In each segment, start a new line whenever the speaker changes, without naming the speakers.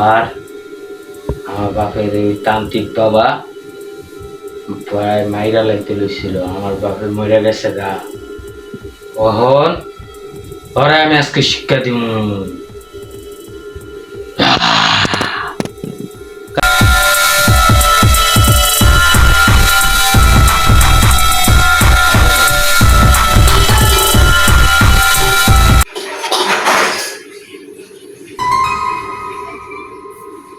আর আমার বাপের ওই তান্ত্রিক বাবা প্রায় মাইরা লাইতে লইছিল, আমার বাপের মইরা গেছে গা। ওহন ওরা আমি আজকে শিক্ষা দিব।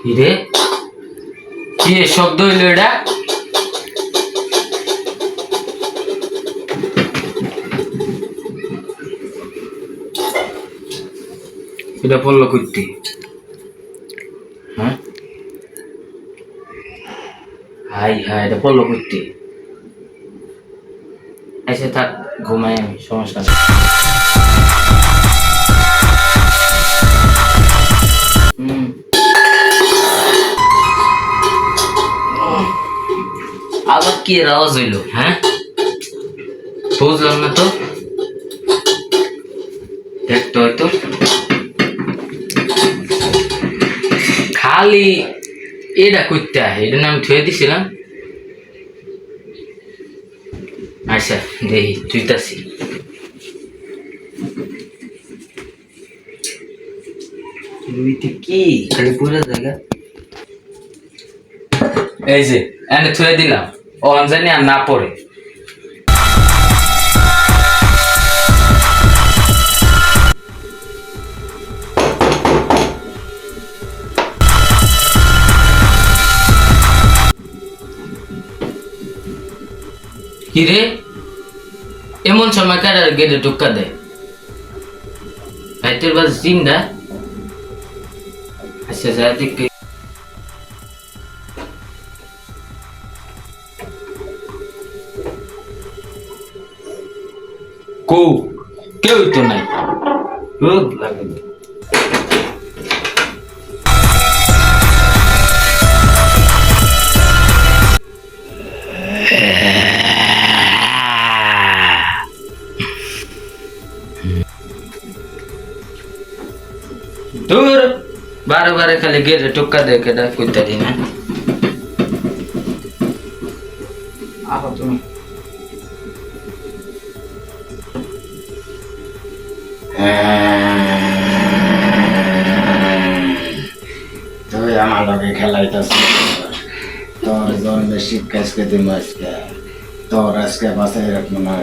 কিরে কি শব্দ হইল এটা? এটা পড়লো করতে, হ্যাঁ হাই হাই এটা পড়লো করতে। এসে থাক, ঘুমাই আমি, সমস্যা নেই। আবার কি এর আওয়াজ হইলো? হ্যাঁ বুঝলাম না তো, দেখতে হয়তো খালি এটা করতে হয়, এটা আমি থুয়ে দিছিলাম। আচ্ছা দেখি তুইতাছি। কি খালি পুরো জায়গা এই যে এনে থুয়ে দিলাম, ও জানি আর না পড়ে। কিরে এমন সময় কাটার গেটে টোক্কা দেয়? তোর বাস চিন্তা। আচ্ছা যা দেখে কো কেউ তো নাই। দূর বারে বারে খালি গেটে টোক্কা দেয়, কেটা কইতে দিই না। আহো তুমি তুই আমার লগে খেলাইতেছ, তোর জন্য শিক্ষা আজকে দিব, আজকে তোর আজকে বাসায় রাখবো না।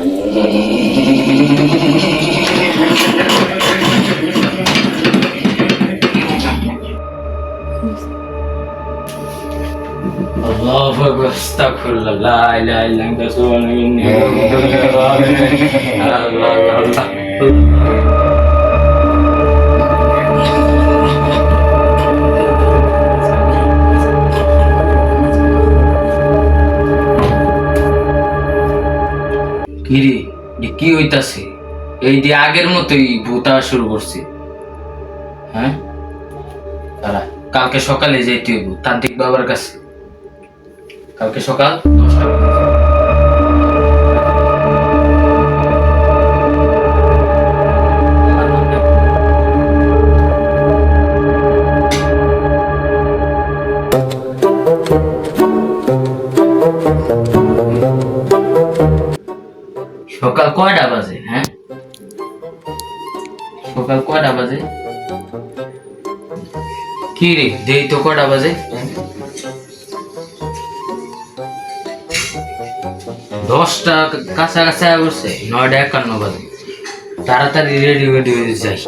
الله أكبر استغفر الله لا إله إلا أنت سبحانك إني كنت من الظالمين। কিরে কি হইতাছে? এই যে আগের মতোই ভূতা শুরু করছে। হ্যাঁ তারা কালকে সকালে যাইতে হইব তান্ত্রিক বাবার কাছে, কালকে সকাল 10টা সকাল কয়টা বাজে? হ্যাঁ সকাল কয়টা বাজে? কি রে দেই তো কয়টা বাজে? 10টা কাছাকাছি বসছে, 9:51 বাজে। তাড়াতাড়ি রেডি হয়ে যাই।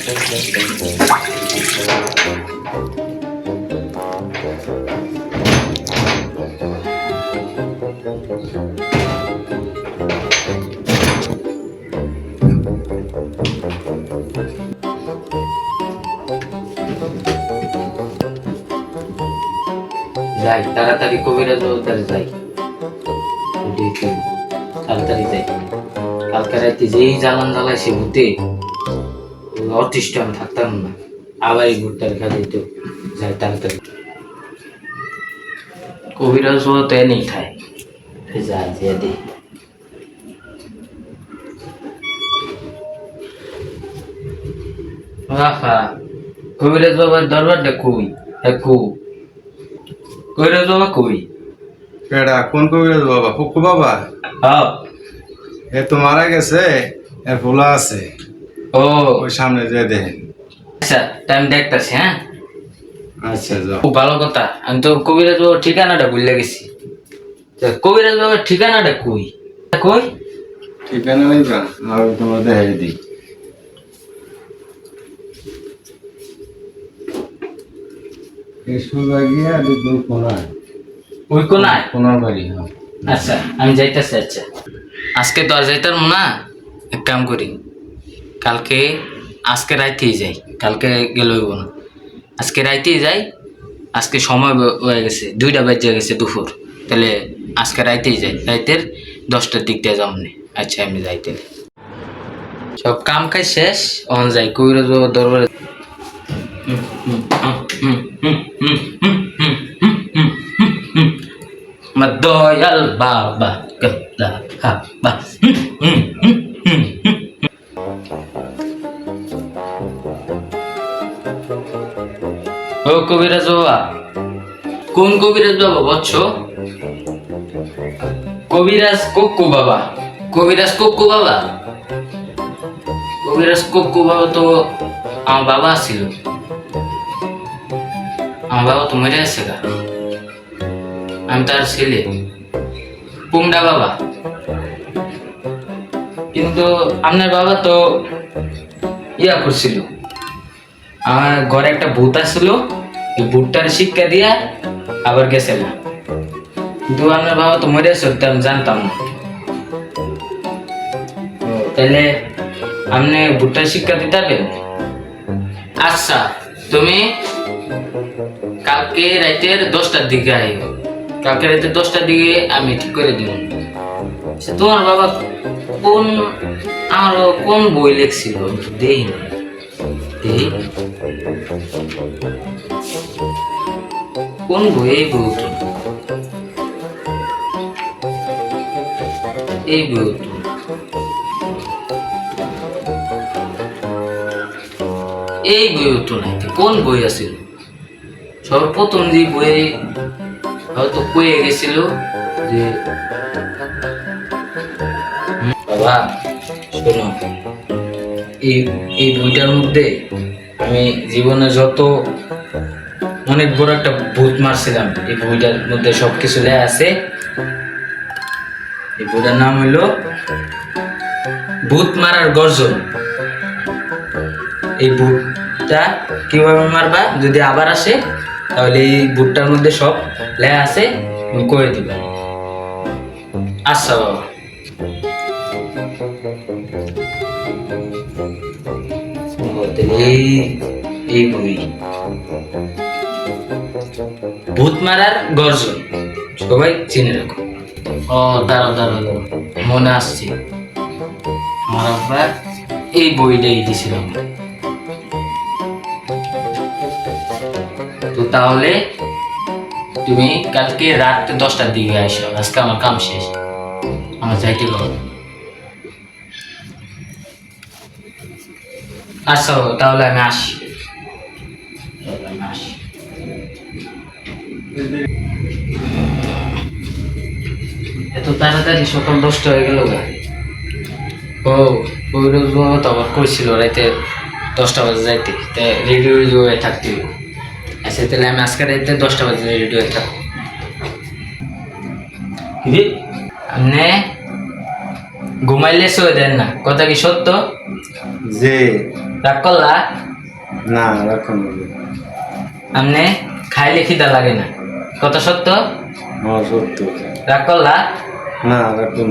যাই তাড়াতাড়ি কবিরাজ তাড়াতাড়ি যাই, তাড়াতাড়ি যাই। কালকে রাতে যেই জ্বালান জ্বালাইছে ভূতে, অতিষ্ঠ আমি থাকতাম না। আবার এই ভূতটার কাছে তো যাই তাড়াতাড়ি। কবিরাজ তো এনেই খায়, যাই যে দিই। আহা, কবিরাজ বাবার দরবারটা কই? কবিরাজ বাবা কই?
কেডা কোন কবিরাজ বাবা? ফুকু বাবা?
হ্যাঁ।
এ তো মারা গেছে, এর ভোলা আছে।
ও
ওই সামনে যে দেখেন।
আচ্ছা, টাইম দেখতেছি। হ্যাঁ
আচ্ছা যাও।
খুব ভালো কথা। আমি তো কবিরাজ বাবার ঠিকানাটা ভুলে গেছি। কবিরাজ বাবার ঠিকানাটা কই? কই?
ঠিকানা নেইবা? আমি তোমার দেখাই দিই। এই সোজা গিয়া দুই কোনায়।
ওই কোনায়?
কোনার বাড়ি। হ্যাঁ
আচ্ছা আমি যাইতেছি। আচ্ছা আজকে তো আর যাইতাম না, এক কাম করি, আজকে রাইতেই যাই। কালকে গেলে হইব না, আজকে রাইতেই যাই। আজকে সময় হয়ে গেছে, 2টা বেজে গেছে দুপুর। তাহলে আজকে রাইতেই যাই, রাইতের 10টার দিক দিয়ে যাবো। আচ্ছা আমি যাইতে সব কাম খাই শেষ, অন যাই কবিরাজ বাবার দরবারে। আমার দয়াল বাবা গলা হাবা। ও কবিরাজ বাবা, কোন কবিরাজ বাবা বলছো? কবিরাজ কোক্কু বাবা। কবিরাজ কোক্কু বাবা? কবিরাজ কোক্কু বাবা তো আমার বাবা ছিল। আমার বাবা তো মরে গেছে গা, আমি তার ছেলে পুংডা বাবা। কিন্তু আপনার বাবা তো ইয়া করছিল, আমার ঘরে একটা ভূত আসছিল, এই ভূতটার শিক্ষা দিয়া আবার গেছে না। কিন্তু আপনার বাবা তো মরে গেছে, আমি জানতাম না। তাহলে আপনি ভূতটার শিক্ষা দিতে পারবেন? আচ্ছা তুমি কালকে রাতের 10টার দিকে আইব। কালকে রাতে 10টার দিকে আমি ঠিক করে দিব। তোমার বাবা কোন বই লিখছিল? দেই না, দেই কোন বই? এই বই তো, এই বই তো। এই বই তো নাই, কোন বই আছিল? সর্বপ্রথম যে বই হয়তো কয়ে গেছিল যে, বাবা শোনো, এই বইটার মধ্যে আমি জীবনে যত অনেক বড় একটা ভূত মারছিলাম, এই বইটার মধ্যে সবকিছু লেখা আছে। এই বইটার নাম হইলো ভূত মারার গর্জন। এই ভূতটা কিভাবে মারবা যদি আবার আসে, তাহলে এই ভূতটার মধ্যে সব লেখা আছে, তুমি কয়ে দিবা। আচ্ছা বাবা। এই বই ভূত মারার গর্জন, সবাই চিনে রাখো। ও দাঁড়াও, মনে আসছে, আমার আব্বা এই বইটাই দিছিল। তো তাহলে তুমি কালকে রাত 10টার দিকে আসো, আজকে আমার কাম শেষ, আমার যাইতে হবে। আচ্ছা তাহলে আমি আসি। এত তাড়াতাড়ি সকাল 10টা হয়ে গেল গা। ও কবিরাজ বাবা তো আবার কইছিল রাতে 10টা বাজে যাইতে, তাই রেডি হয়ে থাকতে। আচ্ছা তাহলে আমি আজকে রাতে 10টা বাজে রেডি হয়ে থাকবো। আপনি ঘুমাইলে শুয়ে দেন না, কথা কি সত্য?
যে
রাগ করলা?
না রাখুন
আমনে খাইলে খিদা লাগে না, কথা সত্য?
সত্য।
রাগ করলা?
না রাখুন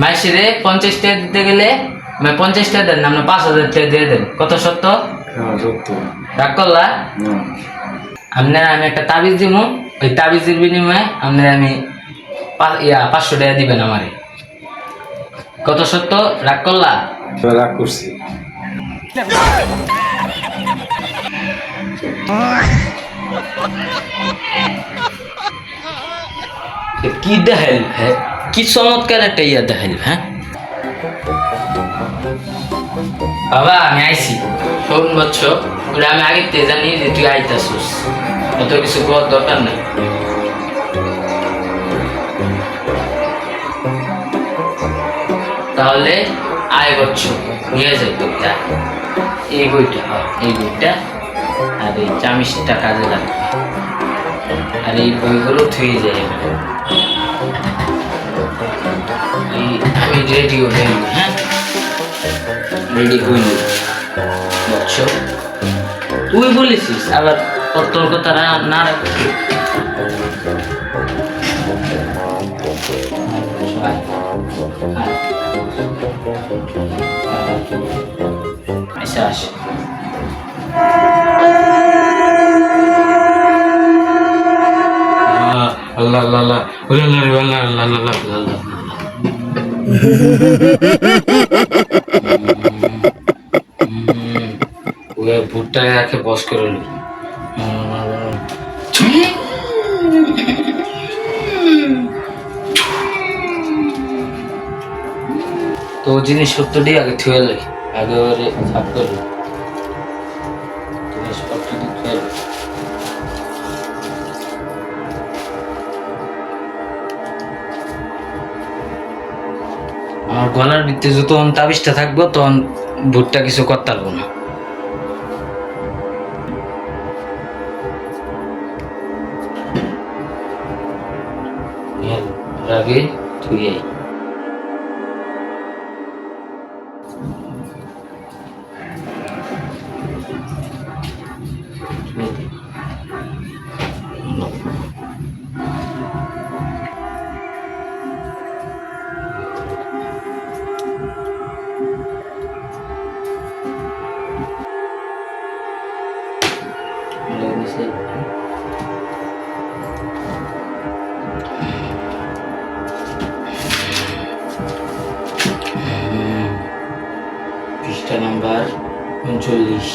মাইসিরে 50 টাকা দিতে গেলে 50 টাকা দেন না, আপনি 5000 টাকা দিয়ে দেন, কথা সত্য?
সত্য।
রাগ করলা?
না
আপনার আমি একটা তাবিজ দিব, ওই তাবিজের বিনিময়ে আপনার আমি 500 টাকা দিবেন আমারে, কত সত্য? রাগ করলা?
রাগ করছি।
কি দেখাইল? হ্যাঁ, কি চমৎকার একটা ইয়া দেখাইল। হ্যাঁ বাবা আমি আইছি, শোন বচ্চ, ওটা আমি আগে থেকে জানি যে তুই আইতাছিস, অত কিছু করার দরকার নাই। তাহলে আয় বচ্চ, নিয়ে যাই তোকে। এই বইটা, এই বইটা আর এই চামিচটা কাজে লাগবে, আর এই বইগুলো থুয়ে যায়। আমি রেডি হয়ে গেলাম। হ্যাঁ রেডি হইল বচ্চ, তুই বলেছিস আবার তোর কথা না রাখি। আচ্ছা আস। আল্লাহ আল্লাহ আল্লাহ আল্লাহ আল্লাহ আল্লাহ আল্লাহ আল্লাহ। ওই ভুট্টা রাখে বস করে নি। তো জিনিসপত্রটি আগে থুয়ে লাই, আগে ওরে সাফ করলো জিনিসপত্রটি থুয়ে। আমার গলার ভিতরে যতক্ষণ তাবিজটা থাকবো তখন ভুট্টা কিছু করতে পারবো না। আগে থুয়ে পৃষ্ঠা নাম্বার 39।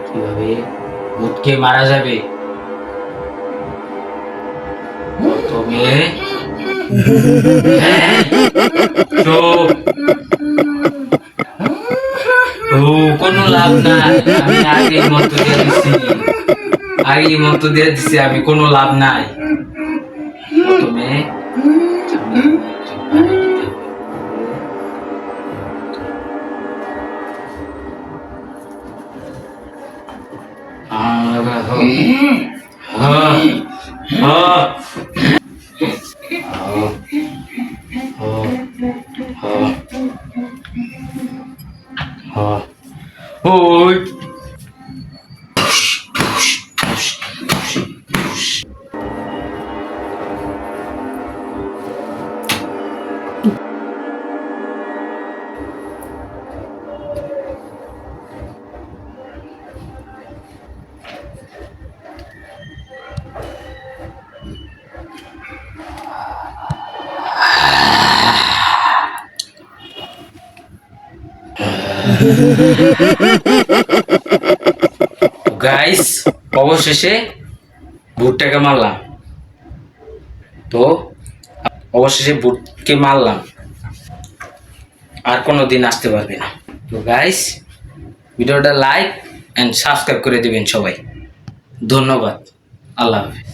কিভাবে ভূতকে মারা যাবে? প্রথমে কোনো লাভ নাই, আমি আগেই মতো দিয়ে দিচ্ছি, আগেই মতো দিয়ে দিচ্ছি, আমি কোনো লাভ নাই। প্রথমে ওই গাইস, অবশেষে ভুট্টাকে মারলাম। তো অবশেষে ভুটকে মারলাম, আর কোনো দিন আসতে পারবে না। তো গাইস, ভিডিওটা লাইক এন্ড সাবস্ক্রাইব করে দিবেন সবাই। ধন্যবাদ। আল্লাহ হাফেজ।